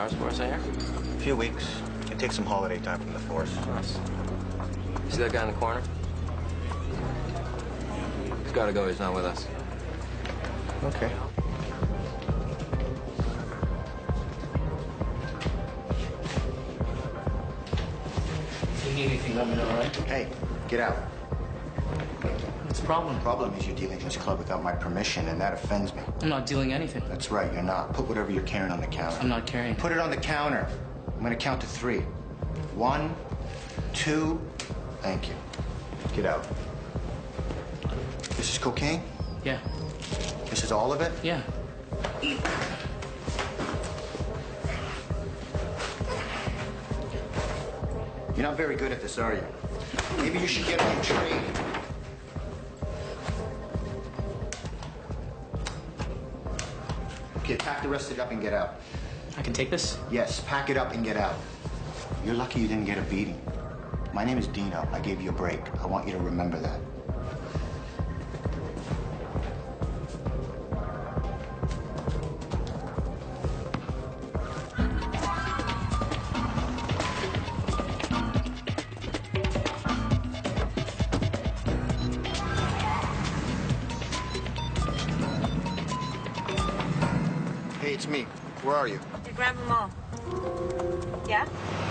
hours for us, I hear? A few weeks. Can take some holiday time from the force. Nice. See that guy in the corner? He's got to go. He's not with us. Okay. If you need anything, let me know, all right? Hey, get out. What's the problem? The problem is you're dealing in this club without my permission, and that offends me. I'm not dealing anything. That's right, you're not. Put whatever you're carrying on the counter. I'm not carrying. Put it on the counter. I'm gonna count to 3. 1, 2, thank you. Get out. This is cocaine? Yeah. This is all of it? Yeah. You're not very good at this, are you? Maybe you should get a new trade. Okay, pack the rest of it up and get out. I can take this? Yes, pack it up and get out. You're lucky you didn't get a beating. My name is Dino. I gave you a break. I want you to remember that. Hey, it's me. Where are you? At Granville Mall. Yeah?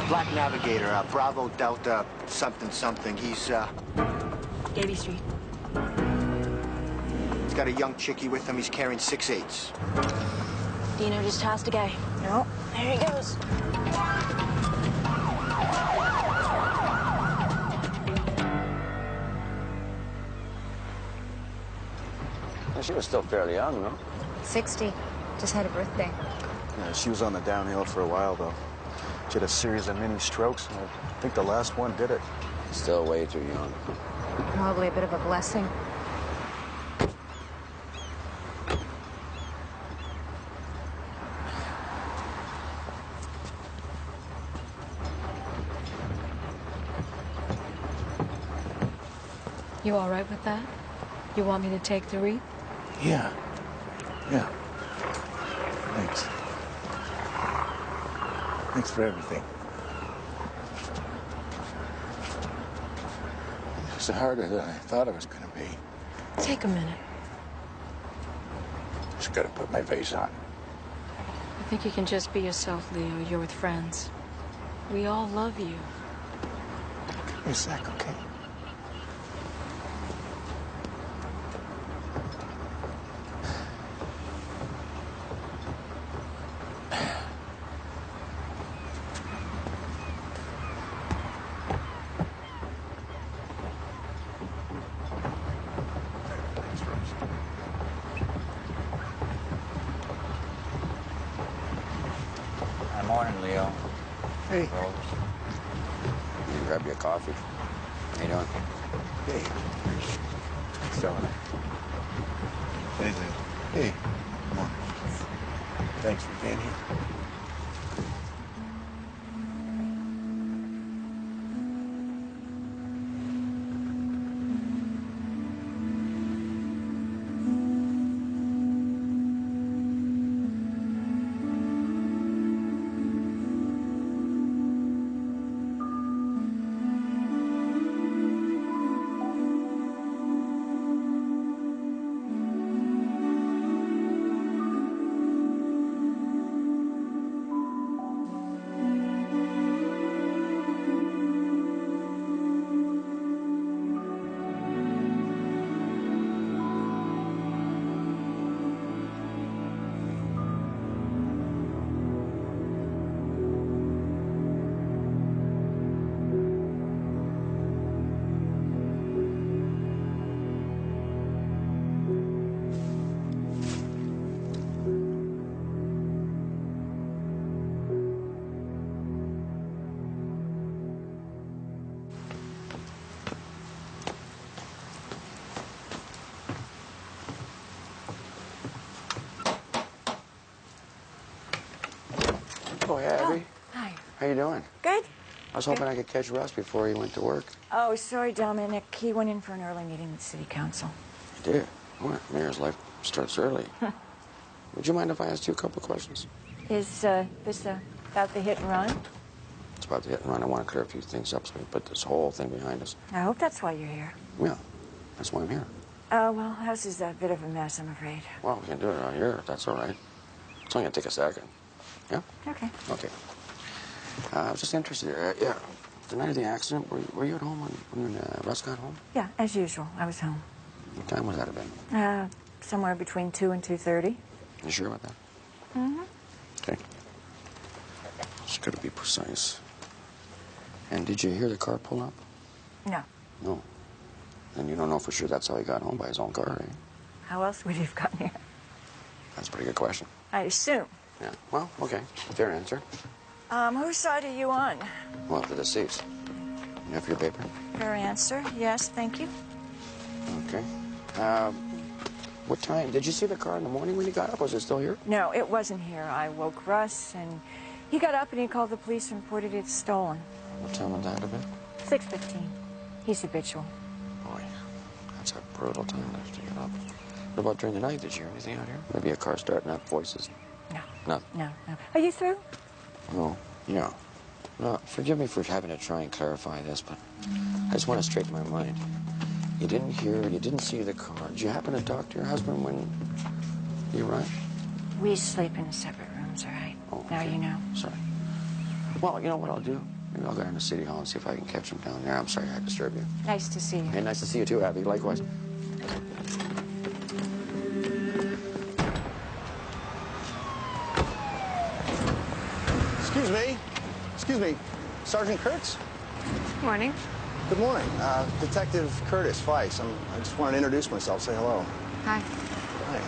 Black Navigator, Bravo Delta, something, something. He's, Davie Street. he's got a young chickie with him. He's carrying 6/8. Dino just has to go. No, there he goes. Well, she was still fairly young, no? 60. Just had a birthday. Yeah, she was on the downhill for a while, though. She had a series of mini strokes, and I think the last one did it. Still way too young. Probably a bit of a blessing. You all right with that? You want me to take the wreath? Yeah. Yeah. Thanks. Thanks for everything. It's harder than I thought it was going to be. Take a minute. Just got to put my face on. I think you can just be yourself, Leo. You're with friends. We all love you. Give me a sec, okay? Morning, Leo. Hey. Rose. You grab you a coffee. How you doing? Hey. Selling it. Hey, Leo. Hey. Come on. Thanks for being here. Oh, yeah, Abby. Hi. How you doing? Good. I was hoping I could catch Russ before he went to work. Oh, sorry, Dominic. He went in for an early meeting with City Council. You did? Well, mayor's life starts early. Would you mind if I asked you a couple questions? Is this a About the hit and run? It's about the hit and run. I want to clear a few things up so we can put this whole thing behind us. I hope that's why you're here. Yeah, that's why I'm here. Well, house is a bit of a mess, I'm afraid. Well, we can do it out here if that's all right. It's only going to take a second. Yeah? Okay. Okay. I was just interested here. Yeah. The night of the accident, were you at home when Russ got home? Yeah, as usual. I was home. What time would that have been? Somewhere between 2 and 2:30. You sure about that? Mm-hmm. Okay. Just got to be precise. And did you hear the car pull up? No. No. Then you don't know for sure that's how he got home by his own car, eh? How else would he have gotten here? That's a pretty good question. I assume. Yeah. Well, okay. Fair answer. Whose side are you on? Well, the deceased. You have your paper? Fair answer. Yes, thank you. Okay. What time? Did you see the car in the morning when you got up? Was it still here? No, it wasn't here. I woke Russ, and he got up and he called the police and reported it stolen. What time would that have been? 6:15. He's habitual. Boy, that's a brutal time to get up. What about during the night? Did you hear anything out here? Maybe a car starting up, voices? No. Nothing? No. Are you through? No. Yeah. No, forgive me for having to try and clarify this, but I just want to straighten my mind. You didn't hear, you didn't see the car. Did you happen to talk to your husband when you arrived? We sleep in separate rooms, all right? Oh, Now okay. you know. Sorry. Well, you know what I'll do? Maybe I'll go down to City Hall and see if I can catch him down there. I'm sorry I disturbed you. Nice to see you. Hey, nice to see you too, Abby. Likewise. Excuse me. Excuse me. Sergeant Kurtz? Morning. Good morning. Detective Curtis Weiss. I just wanted to introduce myself, say hello. Hi. Hi.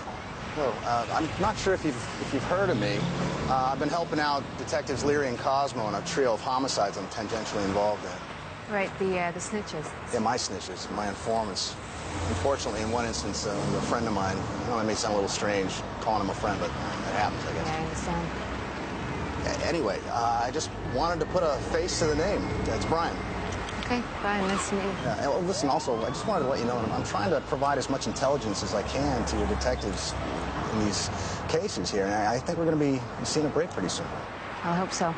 Hello. I'm not sure if you've heard of me. I've been helping out Detectives Leary and Cosmo in a trio of homicides I'm tangentially involved in. Right, the snitches. Yeah, my snitches, my informants. Unfortunately, in one instance, a friend of mine, I know it may sound a little strange calling him a friend, but it happens, I guess. Yeah, I understand. Anyway, I just wanted to put a face to the name. It's Brian. Okay, bye. Nice to meet you. Yeah, well, listen, also, I just wanted to let you know I'm trying to provide as much intelligence as I can to your detectives in these cases here, and I think we're going to be seeing a break pretty soon. I hope so.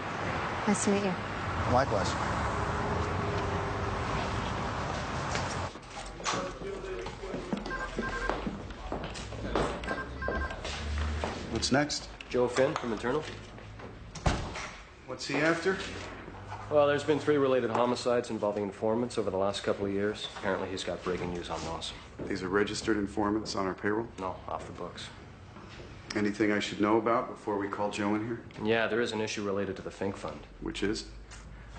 Nice to meet you. Likewise. What's next? Joe Finn from Internal. What's he after? Well, there's been 3 related homicides involving informants over the last couple of years. Apparently he's got breaking news on those. These are registered informants on our payroll? No, off the books. Anything I should know about before we call Joe in here? Yeah, there is an issue related to the Fink Fund. Which is?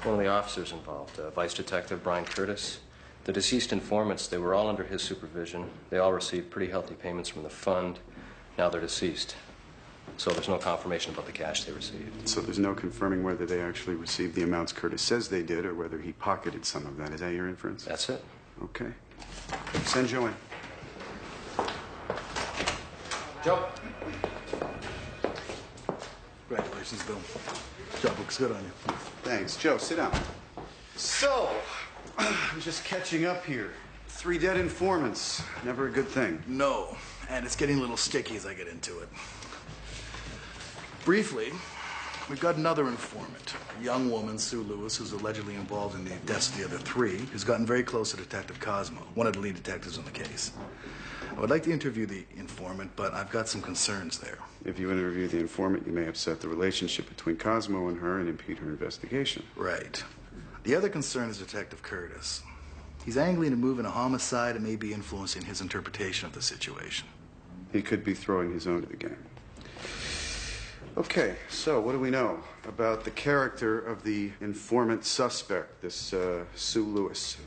One of the officers involved, Vice Detective Brian Curtis. The deceased informants, they were all under his supervision. They all received pretty healthy payments from the fund. Now they're deceased. So there's no confirmation about the cash they received. So there's no confirming whether they actually received the amounts Curtis says they did or whether he pocketed some of that. Is that your inference? That's it. Okay. Send Joe in. Joe. Congratulations, Bill. Job looks good on you. Thanks. Joe, sit down. So, I'm just catching up here. 3 dead informants. Never a good thing. No, and it's getting a little sticky as I get into it. Briefly, we've got another informant, a young woman, Sue Lewis, who's allegedly involved in the deaths of the other 3, who's gotten very close to Detective Cosmo, one of the lead detectives on the case. I would like to interview the informant, but I've got some concerns there. If you interview the informant, you may upset the relationship between Cosmo and her and impede her investigation. Right. The other concern is Detective Curtis. He's angling to move in a homicide and may be influencing his interpretation of the situation. He could be throwing his own to the game. Okay, so what do we know about the character of the informant suspect, this Sue Lewis?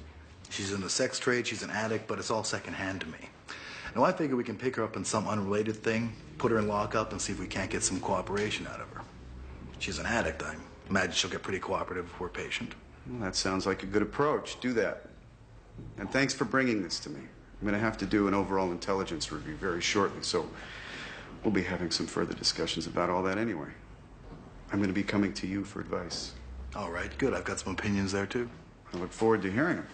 She's in the sex trade, she's an addict, but it's all secondhand to me. Now, I figure we can pick her up on some unrelated thing, put her in lockup, and see if we can't get some cooperation out of her. She's an addict. I imagine she'll get pretty cooperative if we're patient. Well, that sounds like a good approach. Do that. And thanks for bringing this to me. I'm going to have to do an overall intelligence review very shortly, so we'll be having some further discussions about all that anyway. I'm going to be coming to you for advice. All right, good. I've got some opinions there, too. I look forward to hearing them.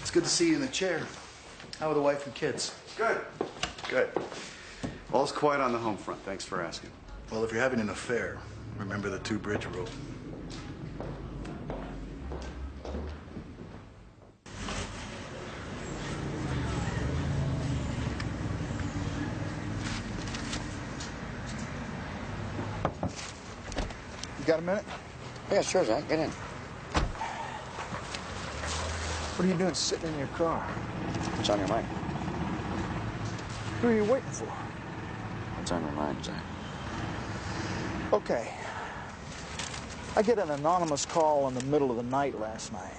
It's good to see you in the chair. How are the wife and kids? Good. Good. All's quiet on the home front. Thanks for asking. Well, if you're having an affair, Remember the two-bridge rule. You got a minute? Yeah, sure, Zach. Get in. What are you doing sitting in your car? What's on your mind? Who are you waiting for? What's on your mind, Zach? Okay. I get an anonymous call in the middle of the night last night,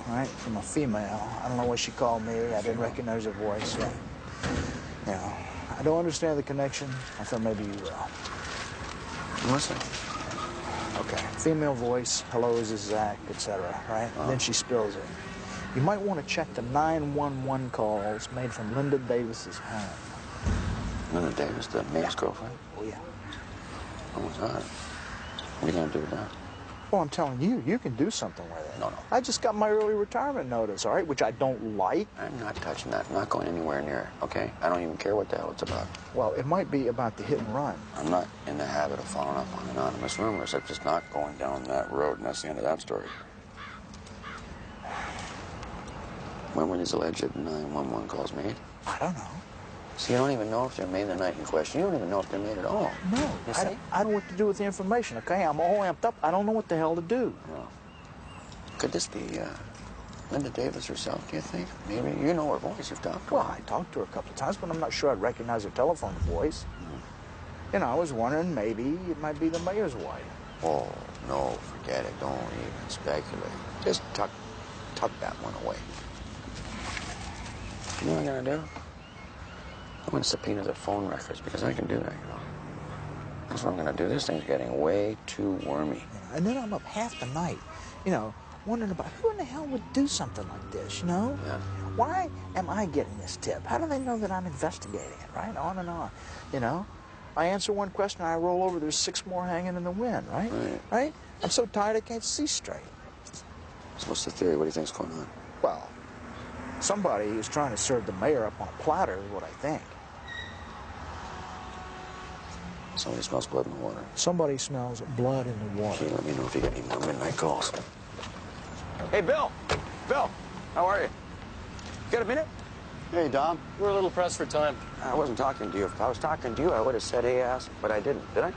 right, from a female. I don't know what she called me. I didn't recognize her voice. Yeah. You know, I don't understand the connection. I thought maybe you will. I'm listening. Okay. Female voice, hello, is this Zach, etc., right? And then she spills it. You might want to check the 911 calls made from Linda Davis's home. Linda Davis, the mayor's girlfriend? Oh, yeah. Oh, my God. What are you going to do with that? Well, I'm telling you, you can do something with it. No. I just got my early retirement notice, all right, which I don't like. I'm not touching that. I'm not going anywhere near it, okay? I don't even care what the hell it's about. Well, it might be about the hit and run. I'm not in the habit of following up on anonymous rumors. I'm just not going down that road, and that's the end of that story. When were these alleged 911 calls made? I don't know. So you don't even know if they're made the night in question. You don't even know if they're made at all. No, I don't know what to do with the information, okay? I'm all amped up. I don't know what the hell to do. Well, could this be Linda Davis herself, do you think? Maybe. You know her voice. You've talked to her. Well, I talked to her a couple of times, but I'm not sure I'd recognize her telephone voice. You know, I was wondering maybe it might be the mayor's wife. Oh, no, forget it. Don't even speculate. Just tuck that one away. You know what I'm going to do? I'm going to subpoena their phone records because I can do that, you know. That's what I'm going to do. This thing's getting way too wormy. Yeah, and then I'm up half the night, you know, wondering about who in the hell would do something like this, you know? Yeah. Why am I getting this tip? How do they know that I'm investigating it, right? On and on, you know? I answer one question, I roll over, there's 6 more hanging in the wind, right? Right? I'm so tired I can't see straight. So what's the theory? What do you think's going on? Well, somebody is trying to serve the mayor up on a platter is what I think. Somebody smells blood in the water. Somebody smells blood in the water. Okay, let me know if you get any more midnight calls. Hey, Bill. Bill, how are you? Got a minute? Hey, Dom. We're a little pressed for time. I wasn't talking to you. If I was talking to you, I would have said, hey, ass, but I didn't. Did I?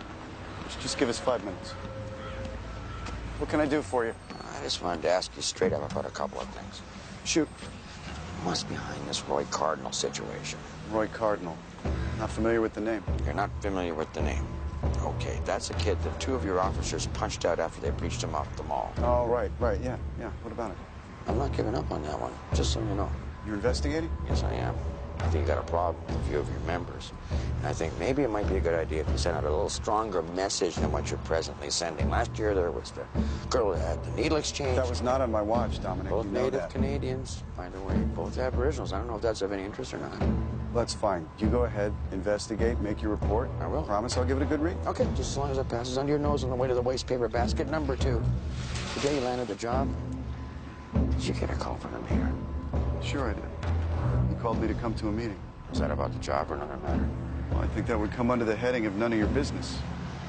Just give us 5 minutes. What can I do for you? I just wanted to ask you straight up about a couple of things. Shoot. What's behind this Roy Cardinal situation? Roy Cardinal. Not familiar with the name. You're not familiar with the name. Okay, that's a kid that 2 of your officers punched out after they breached him off the mall. Oh, right, yeah. What about it? I'm not giving up on that one, just so you know. You're investigating? Yes, I am. I think you got a problem with a few of your members. And I think maybe it might be a good idea if you send out a little stronger message than what you're presently sending. Last year, there was the girl that had the needle exchange. That was not on my watch, Dominic. Both you know native that. Canadians, by the way, both Aboriginals. I don't know if that's of any interest or not. That's fine. You go ahead, investigate, make your report. I will. Promise I'll give it a good read. Okay, just as long as it passes under your nose on the way to the waste paper basket. Number 2, the day you landed the job, did you get a call from the mayor? Sure I did. He called me to come to a meeting. Was that about the job or another matter? Well, I think that would come under the heading of none of your business.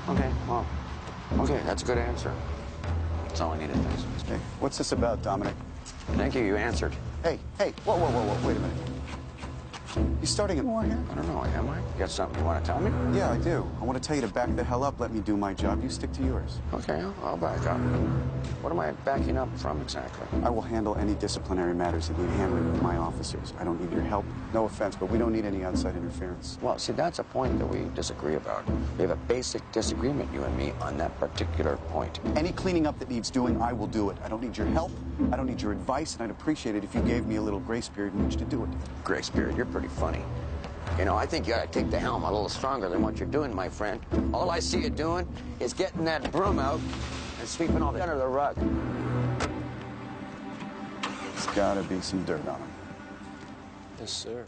Okay, well, okay, that's a good answer. That's all I needed, thanks. Hey, what's this about, Dominic? Thank you, you answered. Hey, whoa, wait a minute. You starting a war here? I don't know, am I? You got something you want to tell me? Yeah, I do. I want to tell you to back the hell up, let me do my job. You stick to yours. Okay, I'll back up. What am I backing up from exactly? I will handle any disciplinary matters that need handling with my officers. I don't need your help. No offense, but we don't need any outside interference. Well, see, that's a point that we disagree about. We have a basic disagreement, you and me, on that particular point. Any cleaning up that needs doing, I will do it. I don't need your help. I don't need your advice, and I'd appreciate it if you gave me a little grace period in which to do it. Grace period, you're pretty funny. You know, I think you ought to take the helm a little stronger than what you're doing, my friend. All I see you doing is getting that broom out and sweeping all the under the rug. There's gotta be some dirt on him. Yes, sir.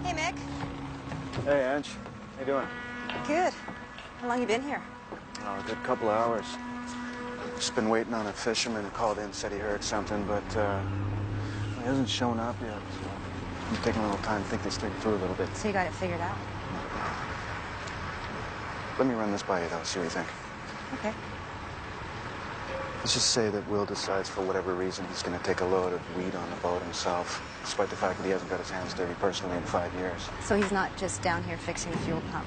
Hey, Mick. Hey, Ange. How you doing? Good. How long you been here? Oh, a good couple of hours. Just been waiting on a fisherman who called in, said he heard something, but he hasn't shown up yet. So. I'm taking a little time to think this thing through a little bit. So you got it figured out? Let me run this by you, though, see what you think. Okay. Let's just say that Will decides, for whatever reason, he's going to take a load of weed on the boat himself, despite the fact that he hasn't got his hands dirty personally in 5 years. So he's not just down here fixing the fuel pump.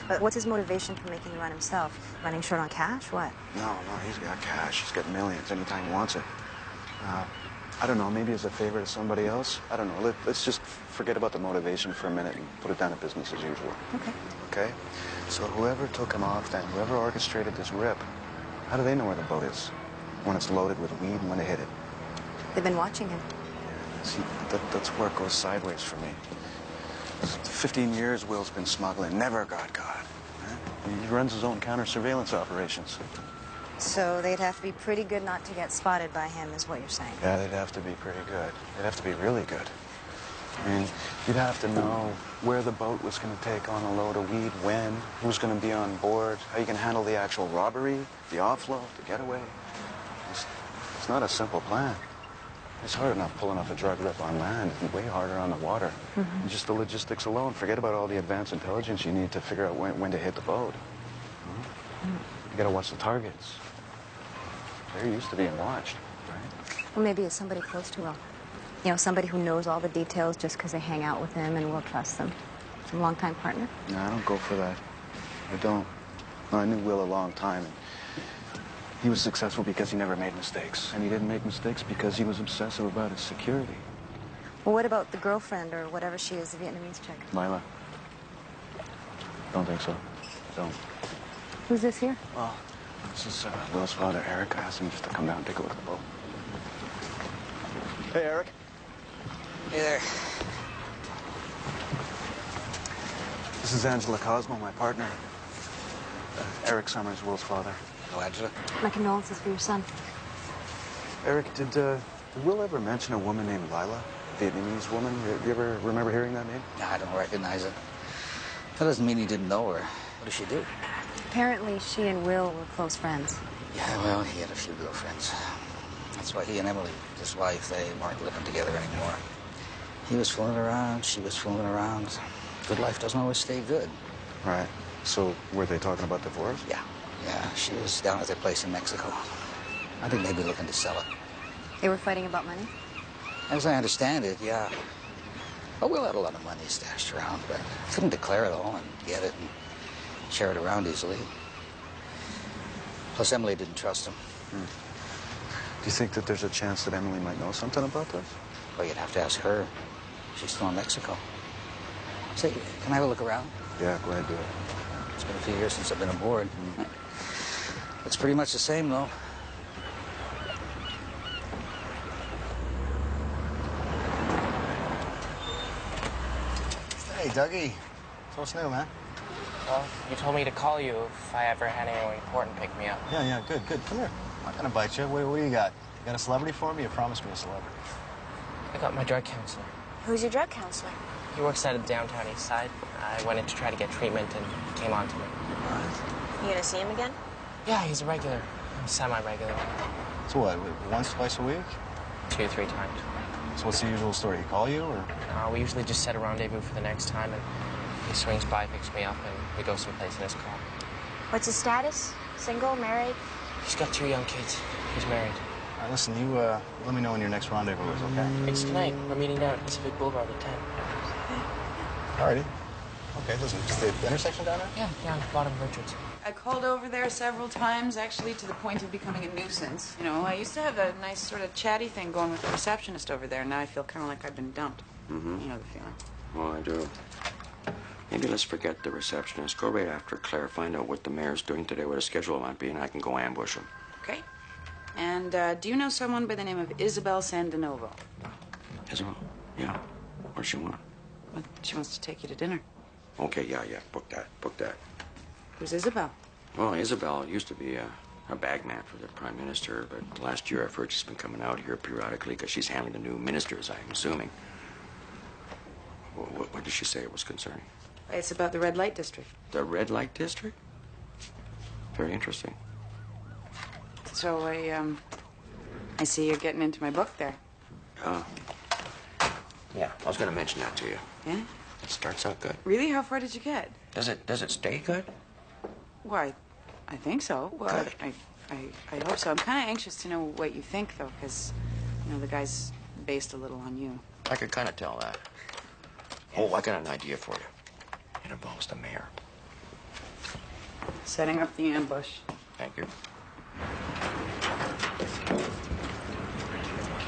But what's his motivation for making the run himself? Running short on cash? What? No, he's got cash. He's got millions anytime he wants it. I don't know, maybe as a favor to somebody else? I don't know. Let's just forget about the motivation for a minute and put it down to business as usual. Okay. Okay? So whoever took him off then, whoever orchestrated this rip, how do they know where the boat is? When it's loaded with weed and when to hit it? They've been watching him. See, that's where it goes sideways for me. 15 years Will's been smuggling, never got caught. He runs his own counter-surveillance operations. So they'd have to be pretty good not to get spotted by him, is what you're saying. Yeah, they'd have to be pretty good. They'd have to be really good. I mean, you'd have to know where the boat was going to take on a load of weed, when, who's going to be on board, how you can handle the actual robbery, the offload, the getaway. It's not a simple plan. It's hard enough pulling off a drug rip on land, and way harder on the water. And just the logistics alone, forget about all the advanced intelligence you need to figure out when to hit the boat. You gotta watch the targets. They're used to being watched, right? Well, maybe it's somebody close to Will. You know, somebody who knows all the details just because they hang out with him and Will trust them. Some longtime partner. No, I don't go for that. I don't. No, I knew Will a long time. And he was successful because he never made mistakes. And he didn't make mistakes because he was obsessive about his security. Well, what about the girlfriend or whatever she is, the Vietnamese chick? Lila. Don't think so. Don't. Who's this here? Well, this is Will's father, Eric. I asked him just to come down and take a look at the boat. Hey, Eric. Hey there. This is Angela Cosmo, my partner. Eric Summers, Will's father. Hello, Angela. My condolences for your son. Eric, did Will ever mention a woman named Lila? A Vietnamese woman? You ever remember hearing that name? No, I don't recognize it. That doesn't mean he didn't know her. What does she do? Apparently, she and Will were close friends. Yeah, well, he had a few girlfriends. That's why he and Emily, his wife, they weren't living together anymore. He was fooling around, she was fooling around. Good life doesn't always stay good. Right. So, were they talking about divorce? Yeah. Yeah, she was down at their place in Mexico. I think they'd be looking to sell it. They were fighting about money? As I understand it, yeah. Well, Will had a lot of money stashed around, but couldn't declare it all and get it and share it around easily. Plus, Emily didn't trust him. Do you think that there's a chance that Emily might know something about this? Well, you'd have to ask her. She's still in Mexico. Say, can I have a look around? Yeah, go ahead, do it. It's been a few years since I've been aboard. It's pretty much the same, though. Hey, Dougie. So what's new, man? Well, you told me to call you if I ever had anyone important pick me up. Yeah, good. Come here. I'm not gonna bite you. What do you got? You got a celebrity for me? You promised me a celebrity. I got my drug counselor. Who's your drug counselor? He works out of downtown East Side. I went in to try to get treatment, and he came on to me. You gonna see him again? Yeah, he's a regular. Semi-regular. So what, once, twice a week? 2 or 3 times. So what's the usual story? He call you, or? We usually just set a rendezvous for the next time, and he swings by, picks me up, and we go someplace in his car. What's his status? Single, married? He's got 2 young kids. He's married. All right, listen, you let me know when your next rendezvous is, okay? It's tonight. We're meeting down at Pacific Boulevard at 10. All righty. Okay, listen, is the intersection down there? Yeah, down bottom of Richards. I called over there several times, actually, to the point of becoming a nuisance. You know, I used to have a nice sort of chatty thing going with the receptionist over there. Now I feel kind of like I've been dumped. Mm-hmm. You know the feeling. Well, I do. Maybe let's forget the receptionist. Go right after Claire. Find out what the mayor's doing today, what his schedule might be, and I can go ambush him. Okay. And do you know someone by the name of Isabel Sandinovo? Isabel? Yeah. What does she want? Well, she wants to take you to dinner. Okay, yeah. Book that. Who's Isabel? Well, Isabel used to be a bagman for the Prime Minister, but last year I've heard she's been coming out here periodically because she's handling the new ministers, I'm assuming. What did she say it was concerning? It's about the red light district. The red light district? Very interesting. So I see you're getting into my book there. Yeah, I was going to mention that to you. Yeah? It starts out good. Really? How far did you get? Does it stay good? Why, I think so. Well, Good. I hope so. I'm kind of anxious to know what you think, though, because, you know, the guy's based a little on you. I could kind of tell that. Oh, I got an idea for you. It involves the mayor. Setting up the ambush. Thank you.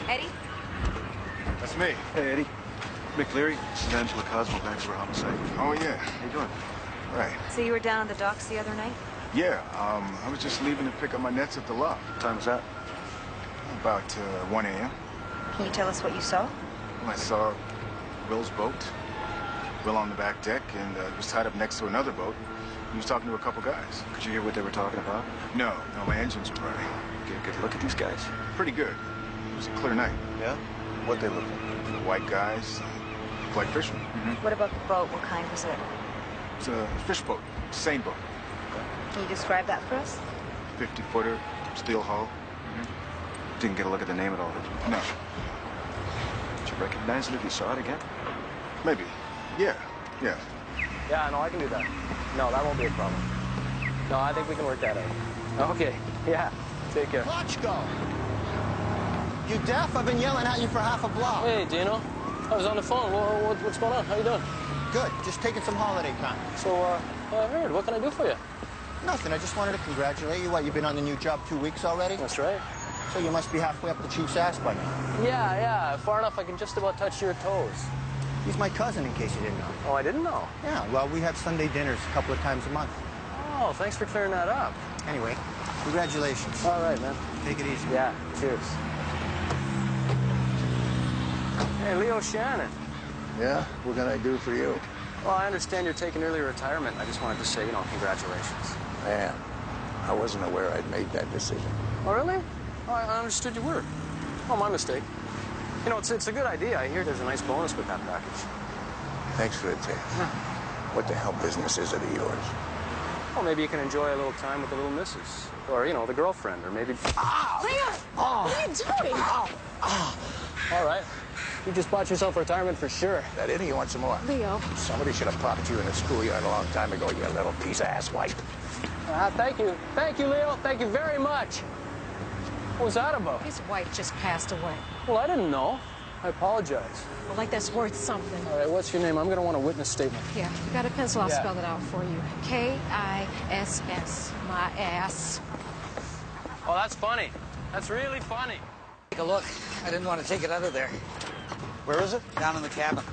Eddie? That's me. Hey, Eddie. Mick Leary. This is Angela Cosmo back for a homicide. Oh, yeah. How you doing? Right. So you were down on the docks the other night? Yeah, I was just leaving to pick up my nets at the lock. What time was that? About 1 a.m. Can you tell us what you saw? I saw Will's boat. Will on the back deck, and he was tied up next to another boat. He was talking to a couple guys. Could you hear what they were talking about? No, my engines were running. Get a good look at these guys? Pretty good. It was a clear night. Yeah? What they look like? The white guys, white fishermen. What about the boat? What kind was it? It's a fish boat, seine boat. Can you describe that for us? 50-footer, steel hull. Didn't get a look at the name at all, did you? No. Did you recognize it if you saw it again? Maybe. Yeah. Yeah, no, I can do that. No, that won't be a problem. No, I think we can work that out. Okay, yeah. Take care. Lochko! You deaf? I've been yelling at you for half a block. Hey, Dino. I was on the phone. What's going on? How you doing? Good. Just taking some holiday time. So, I heard. What can I do for you? Nothing. I just wanted to congratulate you. What, you've been on the new job 2 weeks already? That's right. So you must be halfway up the chief's ass by now. Yeah. Far enough I can just about touch your toes. He's my cousin, in case you didn't know. Oh, I didn't know? Yeah, well, we have Sunday dinners a couple of times a month. Oh, thanks for clearing that up. Anyway, congratulations. All right, man. Take it easy. Yeah, cheers. Hey, Leo Shannon. Yeah? What can I do for you? Well, I understand you're taking early retirement. I just wanted to say, congratulations. I am. I wasn't aware I'd made that decision. Oh, really? Oh, I understood you were. Oh, my mistake. It's a good idea. I hear there's a nice bonus with that package. Thanks for the tip. What the hell business is it of yours? Well, maybe you can enjoy a little time with the little missus. Or, the girlfriend, or maybe... Ah! Leo! What are you doing? All right. You just bought yourself retirement for sure. That it, or you want some more? Leo. Somebody should have popped you in the schoolyard a long time ago, you little piece of asswipe. Thank you. Thank you, Leo. Thank you very much. What was that about? His wife just passed away. Well, I didn't know. I apologize. Well, like that's worth something. All right, what's your name? I'm going to want a witness statement. Here, you got a pencil? I'll Yeah. spell it out for you. K-I-S-S. My ass. Oh, that's funny. That's really funny. Take a look. I didn't want to take it out of there. Where is it? Down in the cabin.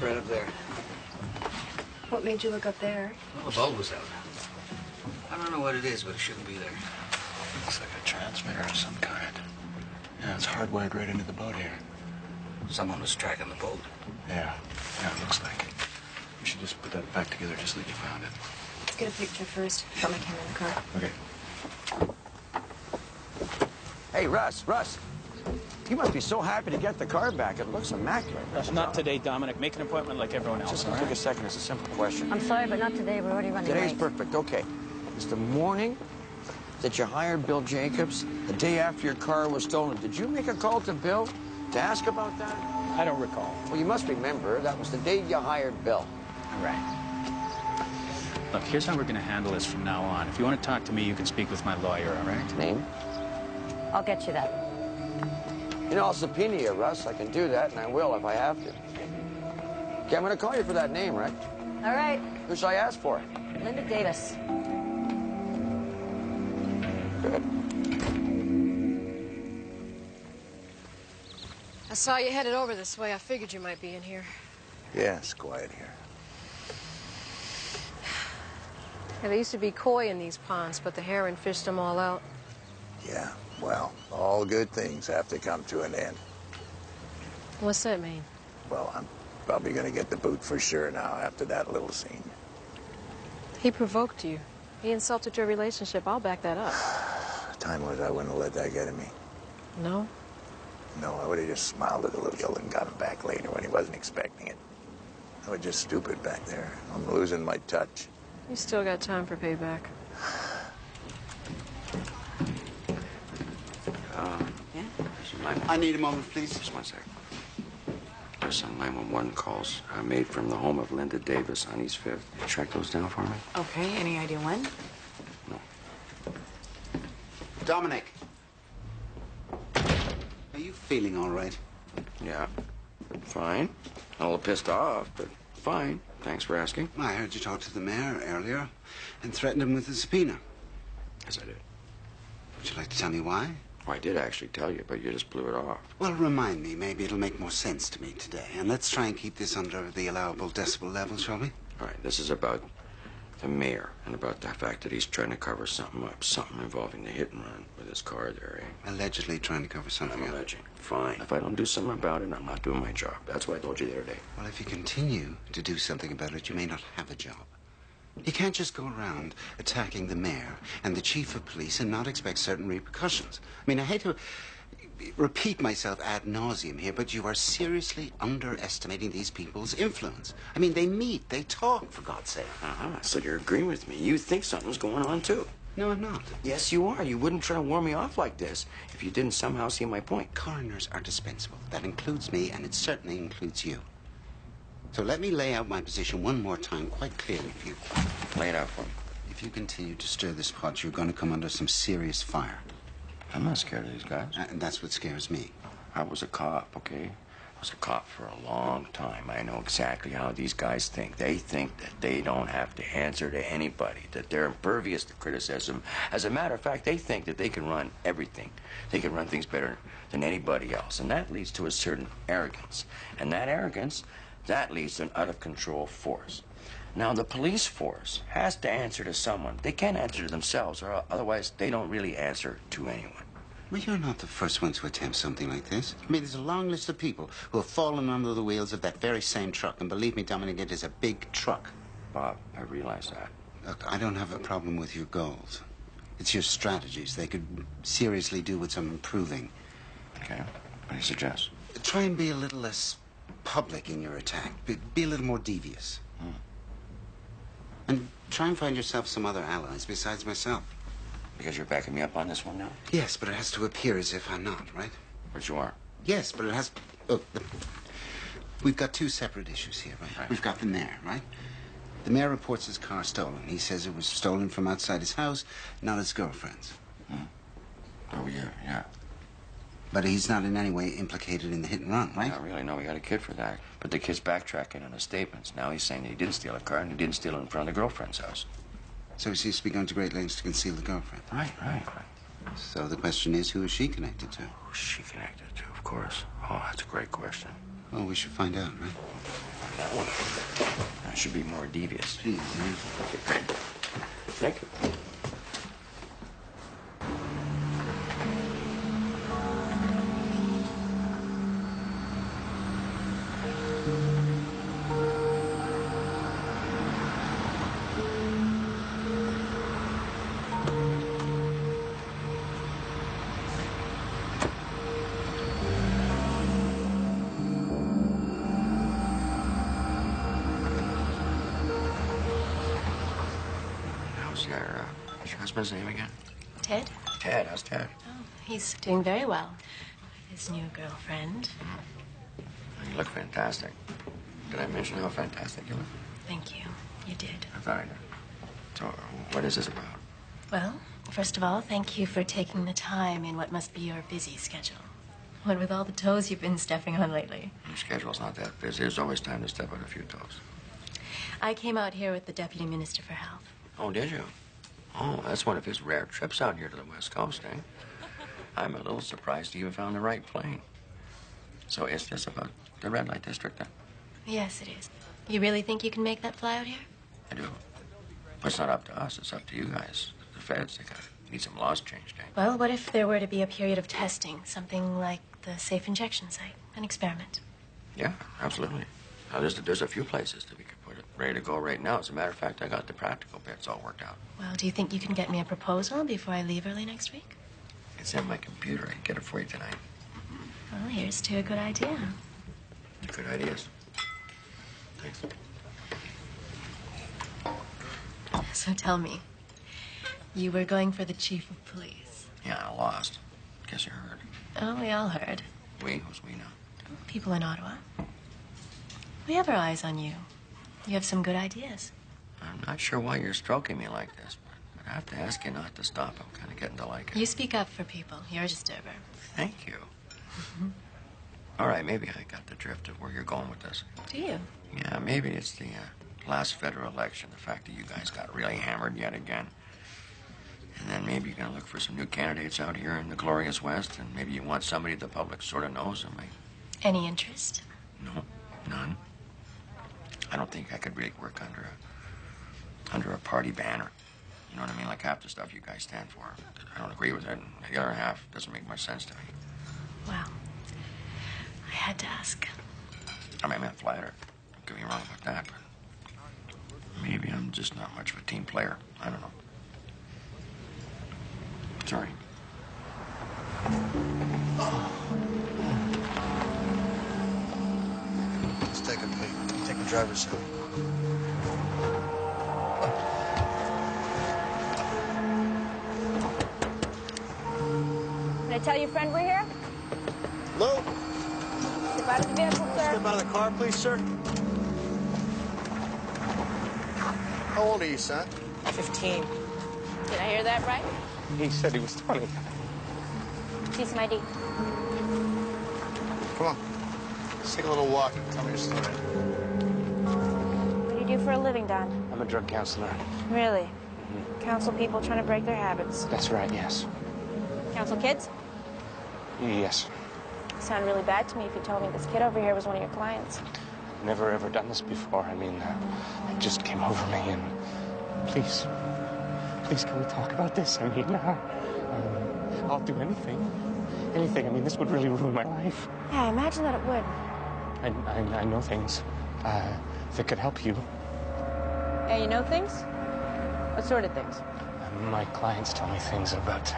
Right up there. What made you look up there? Well, the bulb was out. I don't know what it is, but it shouldn't be there. Looks like a transmitter of some kind. Yeah, it's hardwired right into the boat here. Someone was tracking the boat. Yeah, it looks like it. We should just put that back together just like you found it. Let's get a picture first. Got my camera in the car. Okay. Hey, Russ. You must be so happy to get the car back. It looks immaculate. Not today, Dominic. Make an appointment like everyone else. Just take a second. It's a simple question. I'm sorry, but not today. We're already running Today's late. perfect. Okay. It's the morning that you hired Bill Jacobs, the day after your car was stolen. Did you make a call to Bill to ask about that? I don't recall. Well, you must remember. That was the day you hired Bill. All right. Look, here's how we're going to handle this from now on. If you want to talk to me, you can speak with my lawyer, all right? Name? I'll get you that. I'll subpoena you, Russ. I can do that, and I will if I have to. Okay, I'm going to call you for that name, right? All right. Who should I ask for? Linda Davis. Good. I saw you headed over this way. I figured you might be in here. Yeah, it's quiet here. Yeah, there used to be koi in these ponds, but the heron fished them all out. Yeah, well, all good things have to come to an end. What's that mean? Well, I'm probably going to get the boot for sure now after that little scene. He provoked you. He insulted your relationship. I'll back that up. The time was I wouldn't have let that get to me. No? No, I would have just smiled at the little girl and got him back later when he wasn't expecting it. I was just stupid back there. I'm losing my touch. You still got time for payback. I need a moment, please. Just one sec. There's some 911 calls made from the home of Linda Davis on East 5th. Track those down for me. Okay, any idea when? No. Dominic. Are you feeling all right? Yeah. Fine. A little pissed off, but fine. Thanks for asking. I heard you talk to the mayor earlier and threatened him with a subpoena. Yes, I did. Would you like to tell me why? Well, I did actually tell you, but you just blew it off. Well, remind me. Maybe it'll make more sense to me today. And let's try and keep this under the allowable decibel level, shall we? All right, this is about the mayor and about the fact that he's trying to cover something up, something involving the hit and run with his car there, eh? Allegedly trying to cover something I'm up. alleging. Fine. If I don't do something about it, I'm not doing my job. That's what I told you the other day. Well, if you continue to do something about it, you may not have a job. You can't just go around attacking the mayor and the chief of police and not expect certain repercussions. I mean, I hate to repeat myself ad nauseum here, but you are seriously underestimating these people's influence. I mean, they meet, they talk, for God's sake. So you're agreeing with me. You think something's going on, too. No, I'm not. Yes, you are. You wouldn't try to warn me off like this if you didn't somehow see my point. Coroners are dispensable. That includes me, and it certainly includes you. So let me lay out my position one more time quite clearly for you. Lay it out for me. If you continue to stir this pot, you're going to come under some serious fire. I'm not scared of these guys. And that's what scares me. I was a cop, okay? I was a cop for a long time. I know exactly how these guys think. They think that they don't have to answer to anybody, that they're impervious to criticism. As a matter of fact, they think that they can run everything. They can run things better than anybody else. And that leads to a certain arrogance. And that arrogance, that leads to an out-of-control force. Now, the police force has to answer to someone. They can't answer to themselves, or otherwise they don't really answer to anyone. Well, you're not the first one to attempt something like this. I mean, there's a long list of people who have fallen under the wheels of that very same truck. And believe me, Dominic, it is a big truck. Bob, I realize that. Look, I don't have a problem with your goals. It's your strategies. They could seriously do with some improving. Okay. What do you suggest? Try and be a little less public in your attack. Be a little more devious. And try and find yourself some other allies besides myself. Because you're backing me up on this one now? Yes, but it has to appear as if I'm not, right? But you are. Yes, but it has... Look, we've got two separate issues here, right? We've got the mayor, right? The mayor reports his car stolen. He says it was stolen from outside his house, not his girlfriend's. Oh, yeah. But he's not in any way implicated in the hit and run, right? Not really. No, we got a kid for that. But the kid's backtracking on his statements. Now he's saying that he didn't steal a car and he didn't steal it in front of the girlfriend's house. So he seems to be going to great lengths to conceal the girlfriend. Right. So the question is, who is she connected to? Who's she connected to, of course. Oh, that's a great question. Well, we should find out, right? That one. That should be more devious. Please. Okay, great. Thank you. What's your husband's name again? Ted? Ted. How's Ted? Oh, he's doing very well. His new girlfriend. You look fantastic. Did I mention how fantastic you look? Thank you. You did. I thought I did. So, what is this about? Well, first of all, thank you for taking the time in what must be your busy schedule. What with all the toes you've been stepping on lately. Your schedule's not that busy. There's always time to step on a few toes. I came out here with the Deputy Minister for Health. Oh, did you? Oh, that's one of his rare trips out here to the West Coast, eh? I'm a little surprised you even found the right plane. So it's just about the red light district, then? Yes, it is. You really think you can make that fly out here? I do. But it's not up to us. It's up to you guys. The feds, they need some laws changed, eh? Well, what if there were to be a period of testing? Something like the safe injection site. An experiment. Yeah, absolutely. Now, there's a few places that we could put it ready to go right now. As a matter of fact, I got the practical bits all worked out. Well, do you think you can get me a proposal before I leave early next week? It's in my computer. I can get it for you tonight. Well, here's to a good idea. Good ideas. Thanks. So tell me, you were going for the chief of police? Yeah, I lost. Guess you heard. Oh, we all heard. We? Who's we now? People in Ottawa. We have our eyes on you. You have some good ideas. I'm not sure why you're stroking me like this, but I have to ask you not to stop. I'm kind of getting to like it. You speak up for people. You're a disturber. Thank you. All right, maybe I got the drift of where you're going with this. Do you? Yeah, maybe it's the last federal election, the fact that you guys got really hammered yet again. And then maybe you're going to look for some new candidates out here in the glorious West, and maybe you want somebody the public sort of knows them. Any interest? No, none. I don't think I could really work under a party banner. You know what I mean? Like half the stuff you guys stand for. I don't agree with it, and the other half doesn't make much sense to me. Wow. I had to ask. I mean, I'm flattered. Don't get me wrong about that, but maybe I'm just not much of a team player. I don't know. Sorry. Let's take a peek. Take the driver's seat. Did I tell your friend we're here? Lou? Step out of the vehicle, sir. Step out of the car, please, sir. How old are you, son? 15. Did I hear that right? He said he was 20. See some ID. Come on. Let's take a little walk and tell me your story. What do you do for a living, Don? I'm a drug counselor. Really? Counsel people trying to break their habits. That's right, yes. Counsel kids? Yes. You sound really bad to me if you told me this kid over here was one of your clients. Never ever done this before. I mean, it just came over me, and please, can we talk about this? I mean, I'll do anything. Anything. I mean, this would really ruin my life. Yeah, I imagine that it would. I know things that could help you. Yeah, you know things? What sort of things? My clients tell me things about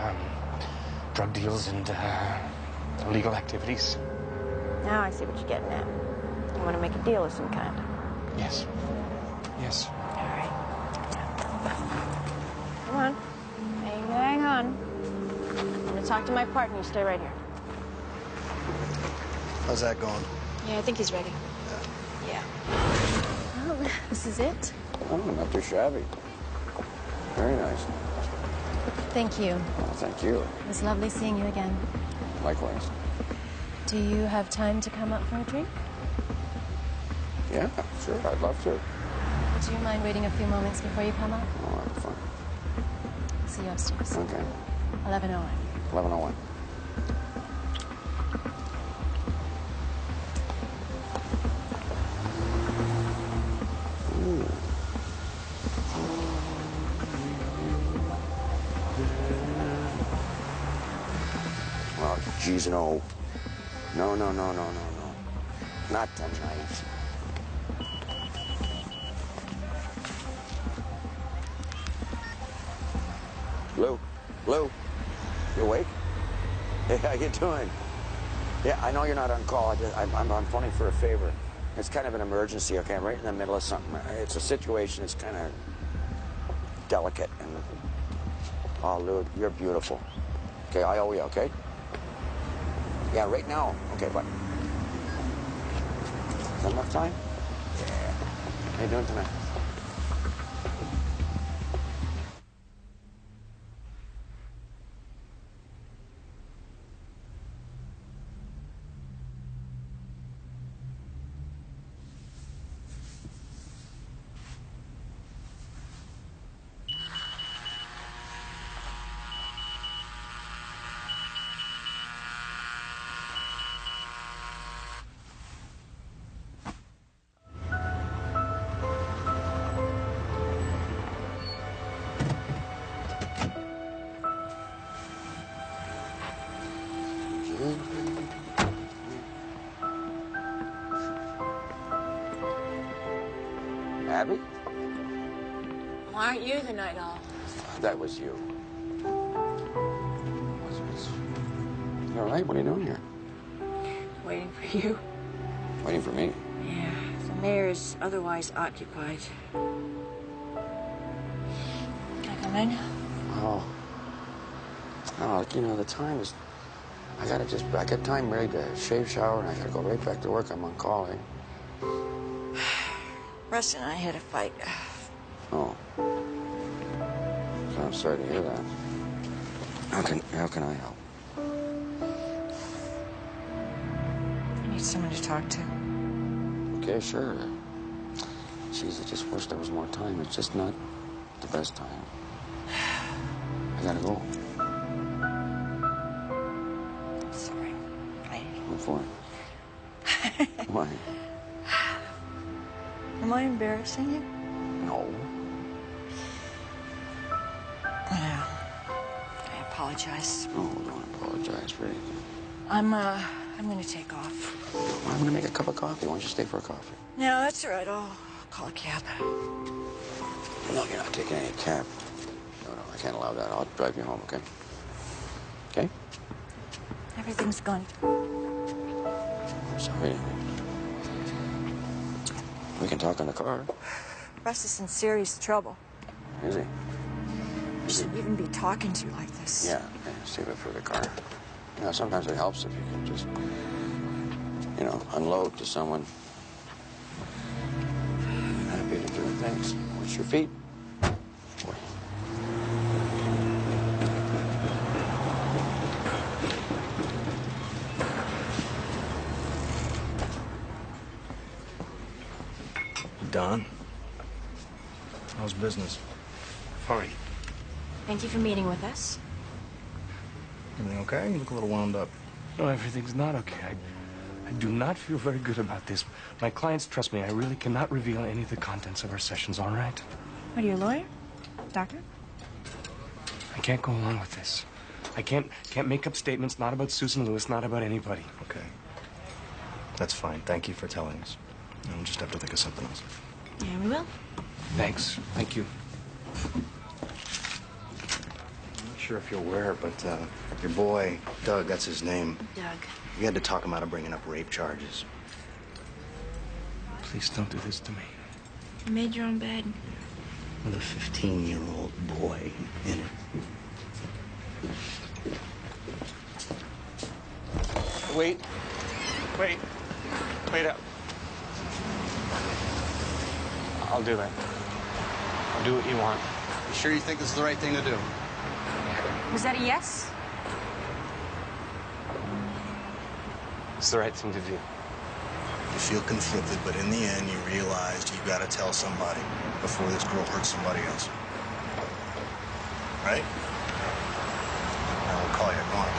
drug deals and illegal activities. Now I see what you're getting at. You want to make a deal of some kind. Yes. Yes. All right. Come on. Hang on. I'm going to talk to my partner. You stay right here. How's that going? Yeah, I think he's ready. Yeah. Oh, this is it? Oh, not too shabby. Very nice. Thank you. Oh, thank you. It was lovely seeing you again. Likewise. Do you have time to come up for a drink? Yeah, sure. I'd love to. Would you mind waiting a few moments before you come up? Oh, that'd be fun. See you upstairs. Okay. 11:01. 11:01. Ooh. Oh, geez, no. No. Not tonight. Lou, you awake? Hey, how you doing? Yeah, I know you're not on call. I'm phoning for a favor. It's kind of an emergency, okay? I'm right in the middle of something. It's a situation that's kind of delicate. And oh, Lou, you're beautiful. Okay, I owe you, okay? Yeah, right now. Okay, bye. Is that enough time? Yeah. How you doing tonight? Abby? Why aren't you the night owl? That was you. You all right? What are you doing here? Waiting for you. Waiting for me? Yeah, the mayor is otherwise occupied. Can I come in? Oh, you know, the time is... I got time ready to shave, shower, and I gotta go right back to work. I'm on call, eh? Russ and I had a fight. Oh. So I'm sorry to hear that. How can I help? I need someone to talk to. Okay, sure. Jeez, I just wish there was more time. It's just not the best time. I gotta go. Sorry. What for? Why? Am I embarrassing you? No. Yeah. I apologize. Oh, don't apologize for anything. I'm gonna take off. I'm gonna make a cup of coffee. Why don't you stay for a coffee? No, that's all right. I'll call a cab. No, you're not taking any cab. No, I can't allow that. I'll drive you home, okay? Okay? Everything's gone. I'm sorry. We can talk in the car. Russ is in serious trouble. Is he? You shouldn't even be talking to you like this. Yeah, save it for the car. You know, sometimes it helps if you can just, unload to someone. Happy to do it. Thanks. What's your feet? Don, how's business? Fine. Thank you for meeting with us. Everything okay? You look a little wound up. No, everything's not okay. I do not feel very good about this. My clients trust me. I really cannot reveal any of the contents of our sessions, all right? What are you, a lawyer? Doctor? I can't go along with this. I can't make up statements, not about Susan Lewis, not about anybody. Okay. That's fine. Thank you for telling us. We'll just have to think of something else. Yeah, we will. Thanks. Thank you. I'm not sure if you're aware, but your boy, Doug, that's his name. Doug. You had to talk him out of bringing up rape charges. Please don't do this to me. You made your own bed. With a 15-year-old boy in it. Wait up. I'll do it. I'll do what you want. You sure you think this is the right thing to do? Was that a yes? It's the right thing to do. You feel conflicted, but in the end, you realized you gotta tell somebody before this girl hurts somebody else. Right? I will call you. Go on.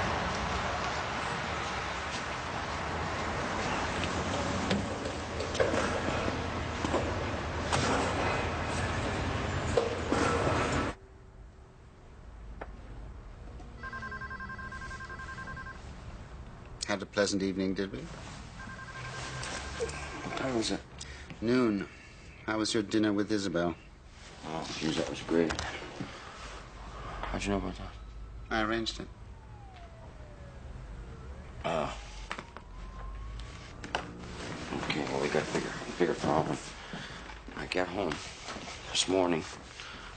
Had a pleasant evening, did we? What time was it? Noon. How was your dinner with Isabel? Oh, geez, that was great. How'd you know about that? I arranged it. Okay, well, we got a bigger problem. I get home this morning,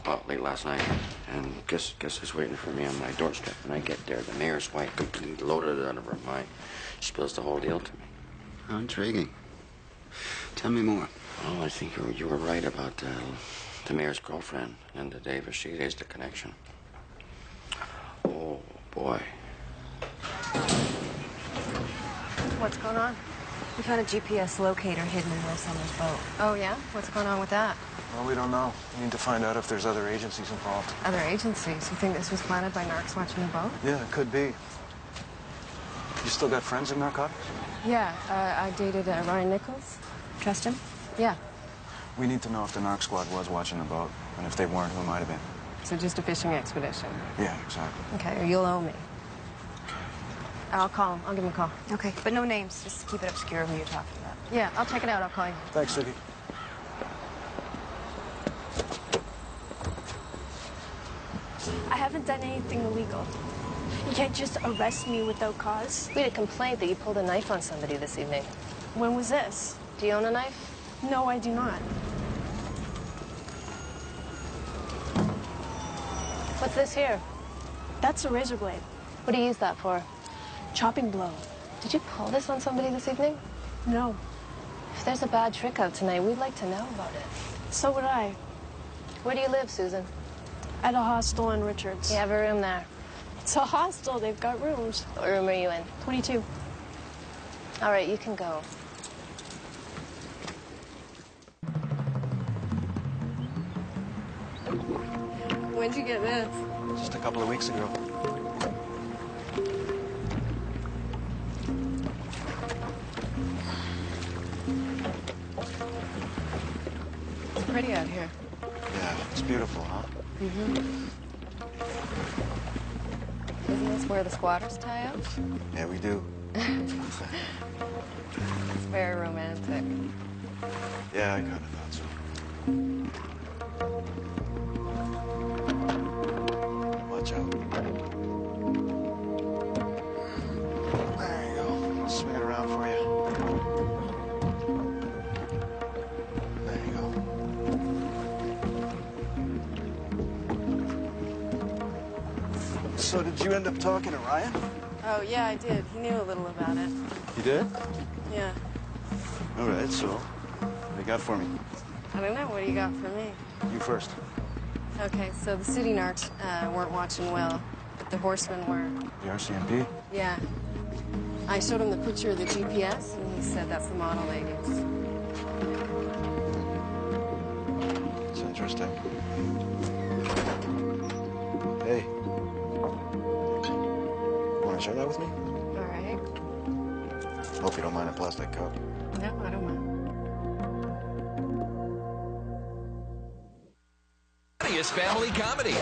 well, late last night, and guess who's waiting for me on my doorstep. When I get there, the mayor's wife completely loaded out of her mind. She spills the whole deal to me. How intriguing. Tell me more. Oh, I think you were right about the mayor's girlfriend and the Davis. She is the connection. Oh, boy. What's going on? We found a GPS locator hidden in Will Summers' boat. Oh, yeah? What's going on with that? Well, we don't know. We need to find out if there's other agencies involved. Other agencies? You think this was planted by narcs watching the boat? Yeah, it could be. You still got friends in narcotics? Yeah, I dated Ryan Nichols. Trust him? Yeah. We need to know if the narc squad was watching the boat, and if they weren't, who might have been. So just a fishing expedition? Yeah, exactly. Okay, or you'll owe me. I'll call him. I'll give him a call. Okay, but no names. Just keep it obscure who you're talking about. Yeah, I'll check it out. I'll call you. Thanks, Vicky. I haven't done anything illegal. You can't just arrest me without cause. We had a complaint that you pulled a knife on somebody this evening. When was this? Do you own a knife? No, I do not. What's this here? That's a razor blade. What do you use that for? Chopping blow. Did you pull this on somebody this evening? No. If there's a bad trick out tonight, we'd like to know about it. So would I. Where do you live, Susan? At a hostel in Richards. You have a room there. It's a hostel. They've got rooms. What room are you in? 22. All right, you can go. When'd you get this? Just a couple of weeks ago. It's pretty out here. Yeah, it's beautiful, huh? Mm-hmm. Isn't this where the squatters tie up? Yeah, we do. It's very romantic. Yeah, I kind of thought so. Watch out. There you go. I'll swing it around for you. There you go. So did you end up talking to Ryan? Oh, yeah, I did. He knew a little about it. You did? Yeah. All right, so what do you got for me? I don't know. What do you got for me? You first. Okay, so the city narcs weren't watching well, but the horsemen were. The RCMP? Yeah. I showed him the picture of the GPS, and he said that's the model they use. It's interesting. Hey. Want to share that with me? All right. Hope you don't mind a plastic cup. No, I don't mind. Family comedy.